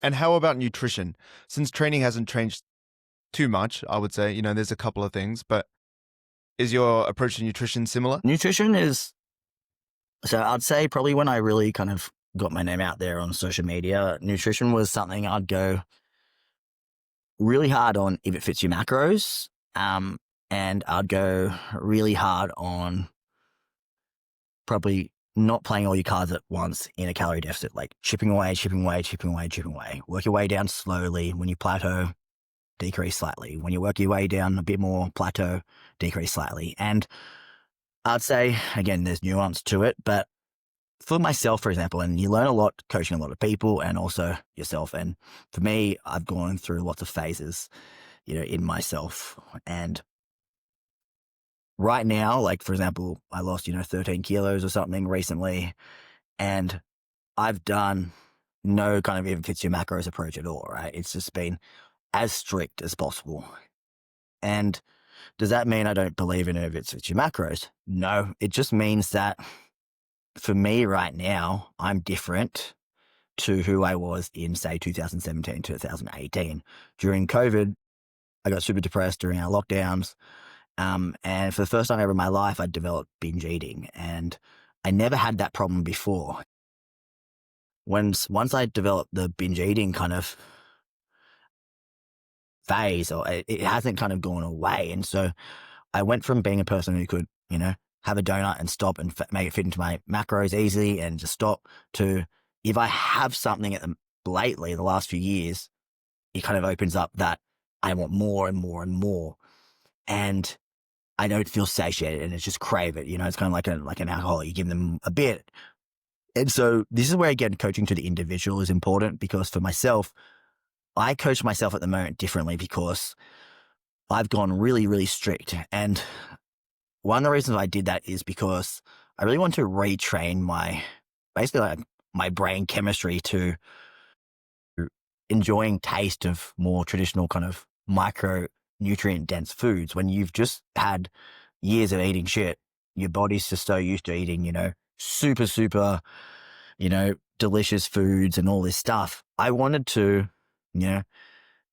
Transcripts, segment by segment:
And how about nutrition? Since training hasn't changed too much, I would say, there's a couple of things, but is your approach to nutrition similar? Nutrition is, so I'd say probably when I really kind of got my name out there on social media, nutrition was something I'd go really hard on if it fits your macros. And I'd go really hard on probably not playing all your cards at once in a calorie deficit, like chipping away, chipping away, chipping away, chipping away. Work your way down slowly. When you plateau, decrease slightly. When you work your way down a bit more, plateau, decrease slightly. And I'd say, again, there's nuance to it, but for myself, for example, and you learn a lot coaching a lot of people and also yourself. And for me, I've gone through lots of phases, in myself. And right now, like, for example, I lost, 13 kilos or something recently, and I've done no kind of even fits your macros approach at all, right? It's just been as strict as possible. And does that mean I don't believe in it if it fits your macros? No, it just means that for me right now, I'm different to who I was in, say, 2017, 2018. During COVID, I got super depressed during our lockdowns. And for the first time ever in my life, I developed binge eating. And I never had that problem before. Once I developed the binge eating kind of phase, or it hasn't kind of gone away. And so I went from being a person who could, have a donut and stop and make it fit into my macros easily and just stop, to if I have something lately, the last few years, it kind of opens up that I want more and more and more. And I don't feel satiated and it's just crave it. It's kind of like an alcohol. You give them a bit. And so this is where, again, coaching to the individual is important, because for myself, I coach myself at the moment differently because I've gone really, really strict. And one of the reasons I did that is because I really want to retrain basically like my brain chemistry to enjoying taste of more traditional kind of micronutrient dense foods. When you've just had years of eating shit, your body's just so used to eating, super, super, delicious foods and all this stuff. I wanted to,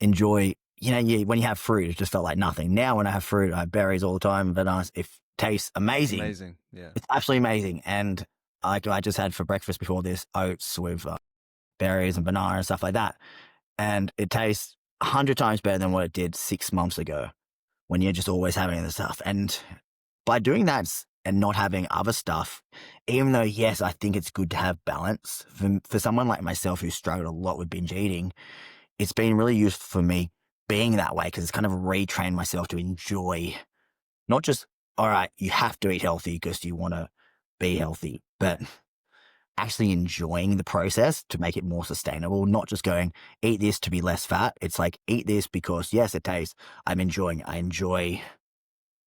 enjoy, when you have fruit, it just felt like nothing. Now when I have fruit, I have berries all the time, bananas. It tastes amazing. Amazing. Yeah. It's absolutely amazing. And I just had for breakfast before this oats with berries and banana and stuff like that. And it tastes 100 times better than what it did 6 months ago when you're just always having the stuff. And by doing that and not having other stuff, even though, yes, I think it's good to have balance, for someone like myself who struggled a lot with binge eating, it's been really useful for me being that way, because it's kind of retrained myself to enjoy, not just, all right, you have to eat healthy because you want to be healthy, but actually enjoying the process to make it more sustainable, not just going, eat this to be less fat. It's like, eat this because, yes, it tastes, I enjoy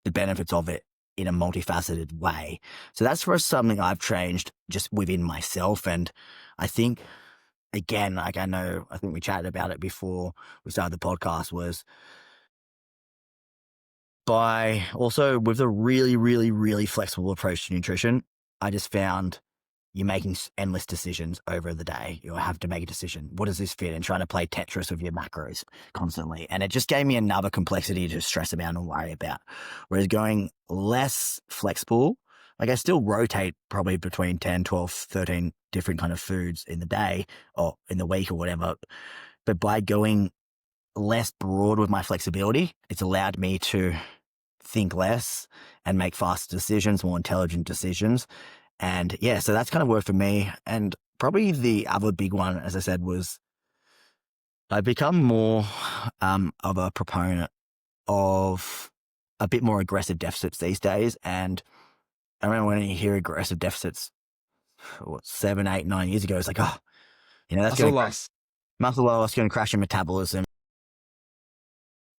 the benefits of it in a multifaceted way. So that's for something I've changed just within myself. And I think, again, like I think we chatted about it before we started the podcast, was by also with a really, really, really flexible approach to nutrition, I just found you're making endless decisions over the day. You have to make a decision. What does this fit? And trying to play Tetris with your macros constantly. And it just gave me another complexity to stress about and worry about. Whereas going less flexible, like I still rotate probably between 10, 12, 13 different kind of foods in the day or in the week or whatever. But by going less broad with my flexibility, it's allowed me to think less and make faster decisions, more intelligent decisions. And yeah, so that's kind of worked for me. And probably the other big one, as I said, was I've become more of a proponent of a bit more aggressive deficits these days. And I remember when you hear aggressive deficits, 7, 8, 9 years ago, it's like, oh, that's Muscle going to loss. muscle loss, going to crash your metabolism.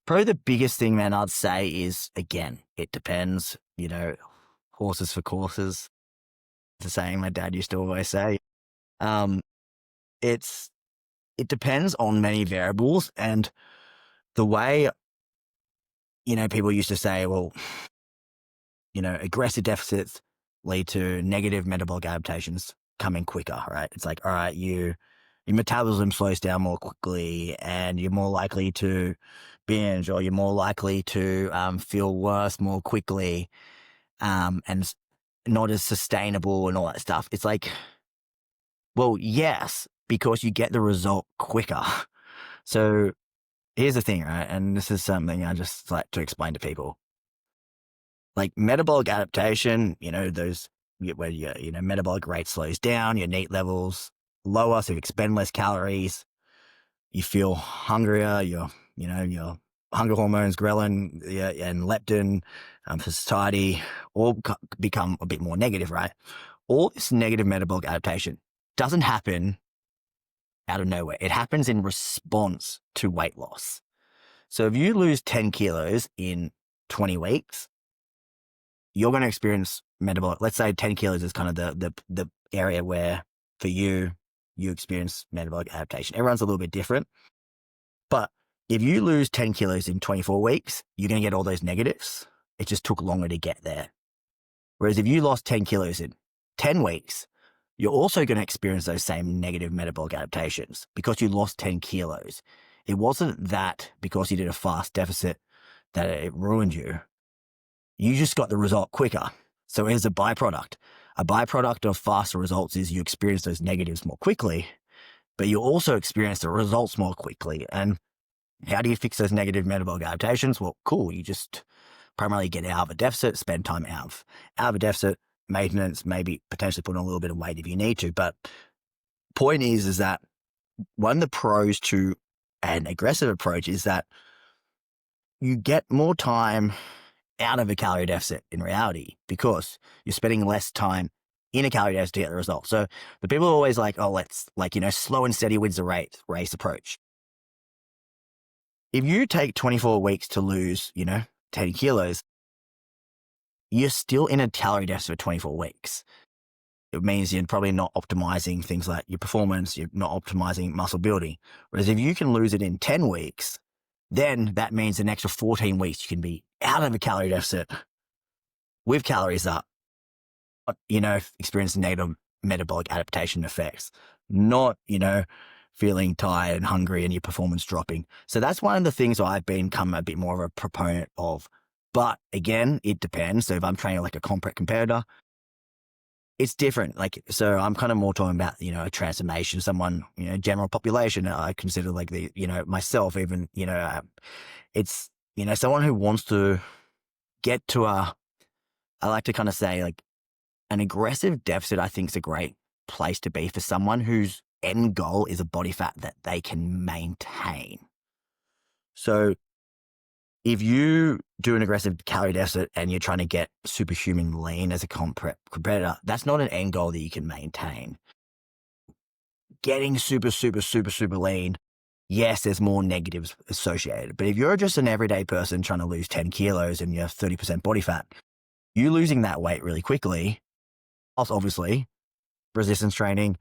Probably the biggest thing, man, I'd say is, again, it depends, horses for courses. It's a saying my dad used to always say. It depends on many variables, and the way, people used to say, well, aggressive deficits lead to negative metabolic adaptations coming quicker, right? It's like, all right, you your metabolism slows down more quickly, and you're more likely to binge, or you're more likely to feel worse more quickly, and not as sustainable and all that stuff. It's like, well, yes, because you get the result quicker. So here's the thing, right? And this is something I just like to explain to people. Like metabolic adaptation, where your metabolic rate slows down, your NEAT levels lower, so you expend less calories, you feel hungrier, your hunger hormones, ghrelin, yeah, and leptin, for satiety, all become a bit more negative, right? All this negative metabolic adaptation doesn't happen out of nowhere. It happens in response to weight loss. So if you lose 10 kilos in 20 weeks, you're going to experience metabolic. Let's say 10 kilos is kind of the area where for you experience metabolic adaptation. Everyone's a little bit different, but if you lose 10 kilos in 24 weeks, you're going to get all those negatives. It just took longer to get there. Whereas if you lost 10 kilos in 10 weeks, you're also going to experience those same negative metabolic adaptations because you lost 10 kilos. It wasn't that because you did a fast deficit that it ruined you. You just got the result quicker. So here's a byproduct. A byproduct of faster results is you experience those negatives more quickly, but you also experience the results more quickly. And how do you fix those negative metabolic adaptations? Well, cool. You just primarily get out of a deficit, spend time out of a deficit, maintenance, maybe potentially put on a little bit of weight if you need to. But point is that one of the pros to an aggressive approach is that you get more time out of a calorie deficit in reality because you're spending less time in a calorie deficit to get the result. So the people are always like, oh, let's slow and steady wins the race approach. If you take 24 weeks to lose, 10 kilos, you're still in a calorie deficit for 24 weeks. It means you're probably not optimizing things like your performance. You're not optimizing muscle building. Whereas if you can lose it in 10 weeks, then that means the next 14 weeks you can be out of a calorie deficit with calories up, experiencing negative metabolic adaptation effects, not, feeling tired and hungry and your performance dropping. So that's one of the things I've become a bit more of a proponent of. But again, it depends. So if I'm training like a competitor, it's different. So I'm kind of more talking about, a transformation, someone, general population. I consider like myself even, it's, someone who wants to get to I like to kind of say like an aggressive deficit, I think is a great place to be for someone whose end goal is a body fat that they can maintain. So if you do an aggressive calorie deficit and you're trying to get superhuman lean as a competitor, that's not an end goal that you can maintain. Getting super, super, super, super lean, yes, there's more negatives associated. But if you're just an everyday person trying to lose 10 kilos and you're 30% body fat, you losing that weight really quickly, plus obviously resistance training,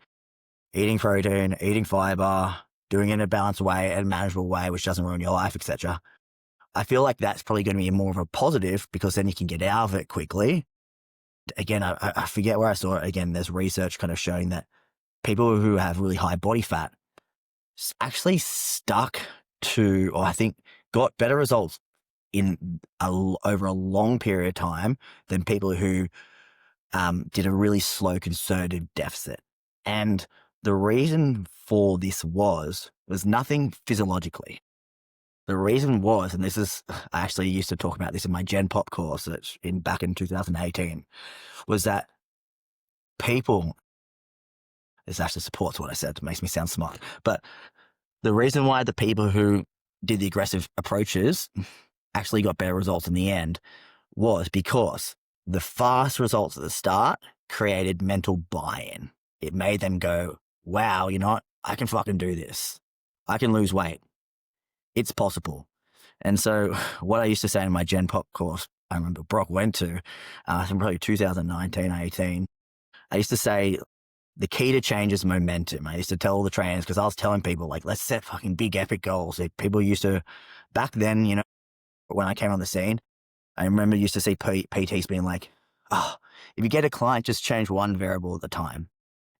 eating protein, eating fiber, doing it in a balanced way and manageable way, which doesn't ruin your life, etc. I feel like that's probably going to be more of a positive because then you can get out of it quickly. Again, I forget where I saw it. Again, there's research kind of showing that people who have really high body fat actually stuck to, or I think got better results over a long period of time than people who did a really slow concerted deficit. And the reason for this was nothing physiologically. The reason was, and this is, I actually used to talk about this in my Gen Pop course that's back in 2018, was that people, this actually supports what I said, it makes me sound smart, but the reason why the people who did the aggressive approaches actually got better results in the end was because the fast results at the start created mental buy-in. It made them go, wow, I can fucking do this. I can lose weight. It's possible. And so what I used to say in my Gen Pop course, I remember Brock went to, I think probably 2019, 18, I used to say the key to change is momentum. I used to tell all the trainers, because I was telling people like, let's set fucking big epic goals. People used to, back then, when I came on the scene, I remember used to see PTs being like, oh, if you get a client, just change one variable at a time.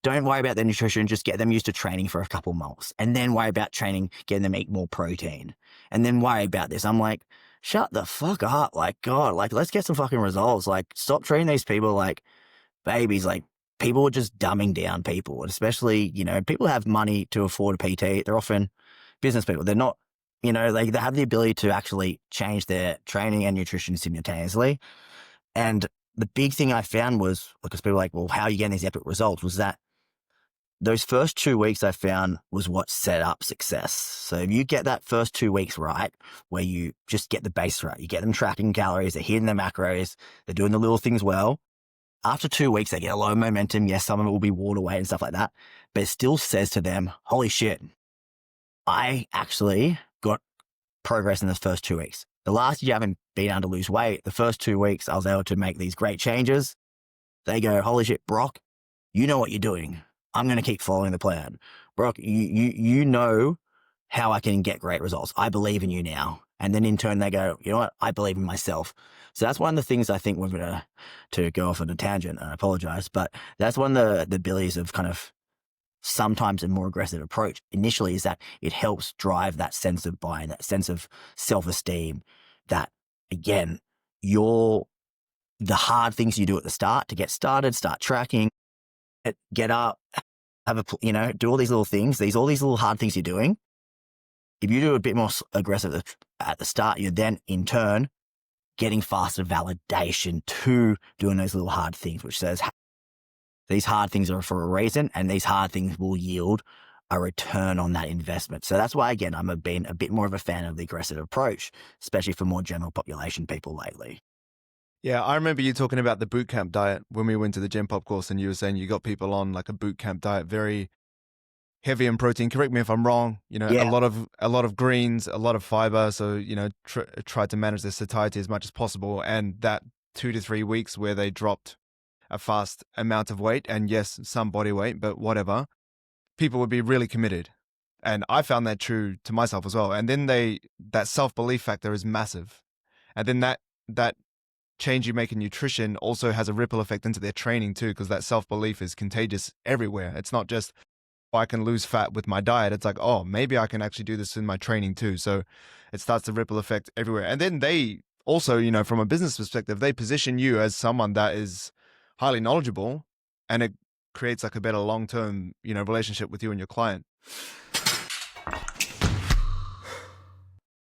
Don't worry about their nutrition. Just get them used to training for a couple months and then worry about training, getting them to eat more protein and then worry about this. I'm like, shut the fuck up. Like, God, like, let's get some fucking results. Like, stop treating these people like babies. Like, people are just dumbing down people. And especially, people have money to afford a PT. They're often business people. They're not, they have the ability to actually change their training and nutrition simultaneously. And the big thing I found was, because people were like, well, how are you getting these epic results? Was that those first 2 weeks I found was what set up success. So if you get that first 2 weeks right, where you just get the base right, you get them tracking calories, they're hitting their macros, they're doing the little things well. After 2 weeks, they get a low momentum. Yes, some of it will be water weight and stuff like that, but it still says to them, holy shit, I actually got progress in the first 2 weeks. The last year I haven't been able to lose weight. The first 2 weeks I was able to make these great changes. They go, holy shit, Brock, you know what you're doing. I'm going to keep following the plan. Brock, you know how I can get great results. I believe in you now. And then in turn, they go, you know what? I believe in myself. So that's one of the things I think we're going to go off on a tangent. I apologize, but that's one of the abilities of kind of sometimes a more aggressive approach initially is that it helps drive that sense of buy-in, that sense of self-esteem, that again, the hard things you do at the start to get started, start tracking, get up, do all these little things, all these little hard things you're doing. If you do a bit more aggressive at the start, you're then in turn getting faster validation to doing those little hard things, which says these hard things are for a reason and these hard things will yield a return on that investment. So that's why, again, I'm been a bit more of a fan of the aggressive approach, especially for more general population people lately. Yeah, I remember you talking about the boot camp diet when we went to the Gen Pop course, and you were saying you got people on like a boot camp diet, very heavy in protein. Correct me if I'm wrong. A Yeah. lot of greens, a lot of fiber. So try to manage their satiety as much as possible. And that 2 to 3 weeks where they dropped a fast amount of weight, and yes, some body weight, but whatever, people would be really committed. And I found that true to myself as well. And then that self-belief factor is massive. And then that change you make in nutrition also has a ripple effect into their training too, because that self-belief is contagious everywhere. It's not just, oh, I can lose fat with my diet. It's like, oh, maybe I can actually do this in my training too. So it starts to ripple effect everywhere. And then they also, from a business perspective, they position you as someone that is highly knowledgeable, and it creates like a better long-term, relationship with you and your client.